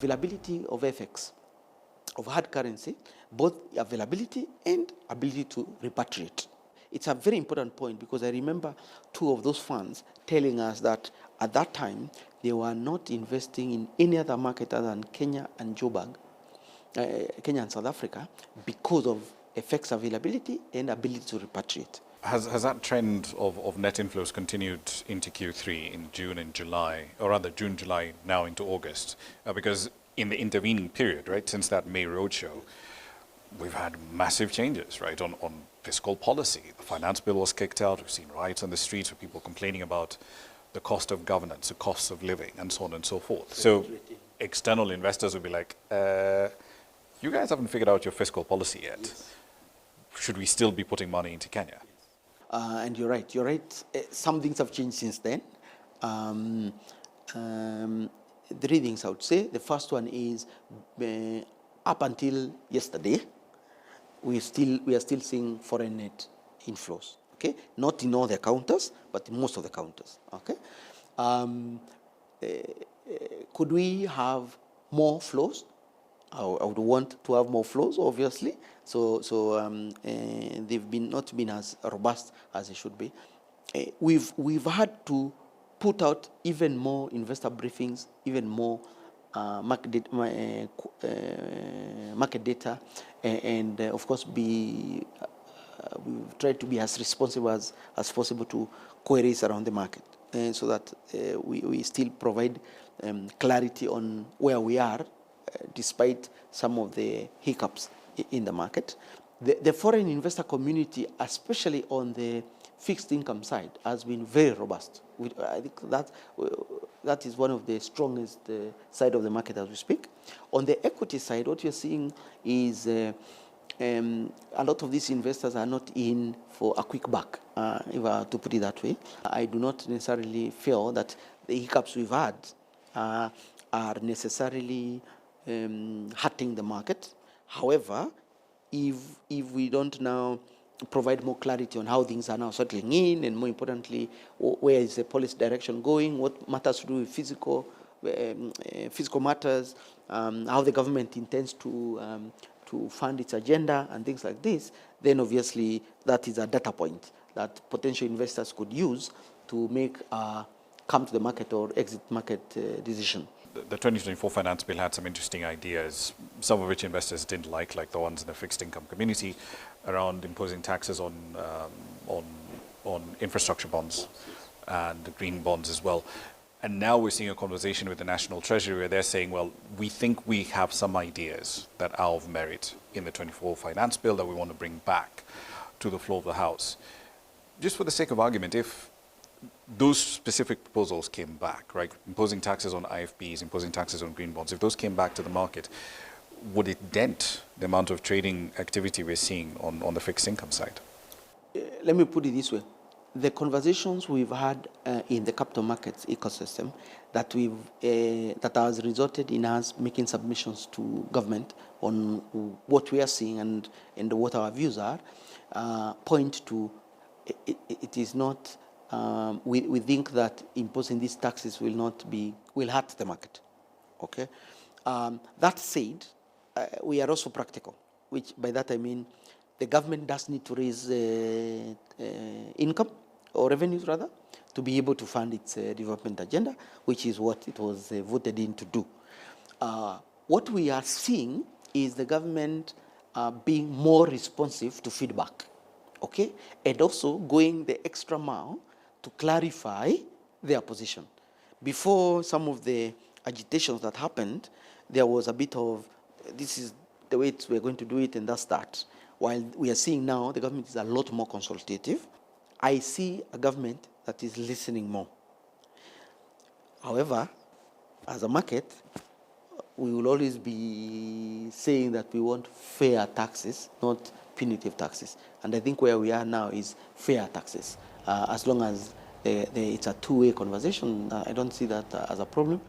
Availability of FX, of hard currency, both availability and ability to repatriate. It's a very important point because I remember two of those funds telling us that at that time they were not investing in any other market other than Kenya and Joburg, Kenya and South Africa, because of FX availability and ability to repatriate. Has that trend of net inflows continued into Q3 in June and July, or rather June, July, now into August? Because in the intervening period, right, since that May roadshow, we've had massive changes, right, on fiscal policy. The finance bill was kicked out. We've seen riots on the streets with people complaining about the cost of governance, the cost of living, and so on and so forth. So external investors would be like, you guys haven't figured out your fiscal policy yet. Yes. Should we still be putting money into Kenya? And you're right. Some things have changed since then. Three things I would say. The first one is up until yesterday, we are still seeing foreign net inflows. Okay, not in all the counters, but in most of the counters. Okay, could we have more flows? I would want to have more flows, obviously. So they've not been as robust as they should be. We've had to put out even more investor briefings, even more market data, and of course we've tried to be as responsive as possible to queries around the market, so that we still provide clarity on where we are, despite some of the hiccups in the market. The foreign investor community, especially on the fixed income side, has been very robust. I think that is one of the strongest side of the market as we speak. On the equity side, what you're seeing is a lot of these investors are not in for a quick buck, if I to put it that way. I do not necessarily feel that the hiccups we've had are necessarily hurting the market. However, if we don't now provide more clarity on how things are now settling in, and more importantly, where is the policy direction going, what matters to do with physical matters, how the government intends to fund its agenda and things like this, then obviously that is a data point that potential investors could use to make come to the market or exit market decision. The 2024 finance bill had some interesting ideas, some of which investors didn't like the ones in the fixed income community, around imposing taxes on infrastructure bonds and green bonds as well. And now we're seeing a conversation with the National Treasury where they're saying, well, we think we have some ideas that are of merit in the 24 finance bill that we want to bring back to the floor of the House. Just for the sake of argument, if those specific proposals came back, right, imposing taxes on IFBs, imposing taxes on green bonds, if those came back to the market, would it dent the amount of trading activity we're seeing on the fixed income side? Let me put it this way. The conversations we've had in the capital markets ecosystem that has resulted in us making submissions to government on what we are seeing and what our views are, point to it is not. We think that imposing these taxes will hurt the market. Okay. That said, we are also practical, which by that I mean the government does need to raise income or revenues rather to be able to fund its development agenda, which is what it was voted in to do. What we are seeing is the government being more responsive to feedback, okay, and also going the extra mile to clarify their position. Before some of the agitations that happened, there was a bit of, this is the way we're going to do it, and that's that. While we are seeing now, the government is a lot more consultative. I see a government that is listening more. However, as a market, we will always be saying that we want fair taxes, not punitive taxes. And I think where we are now is fair taxes. As long as it's a two-way conversation, I don't see that as a problem.